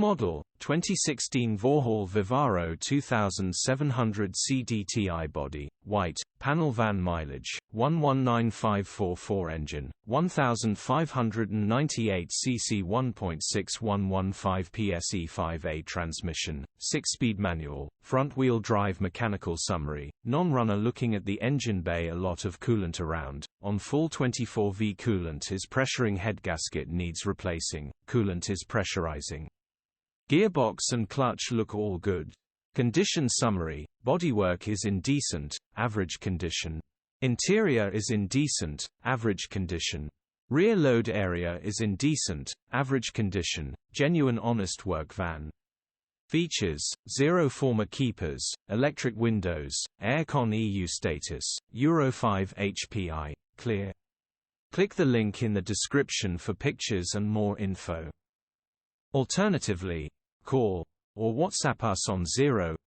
model, 2016 VAUHALL Vivaro 2700 Cdti body, white, panel van mileage, 119544 engine, 1598 cc 1.6115 pse 5A transmission, 6-speed manual, front-wheel drive mechanical summary, non-runner looking at the engine bay. A lot of coolant around, on full 24V coolant is pressuring, headgasket needs replacing, coolant is pressurizing. Gearbox and clutch look all good. Condition summary, bodywork is in decent, average condition. Interior is in decent, average condition. Rear load area is in decent, average condition, genuine honest work van. Features: 0 former keepers, electric windows, aircon EU status, Euro 5 HPI, clear. Click the link in the description for pictures and more info. Alternatively, call or WhatsApp us on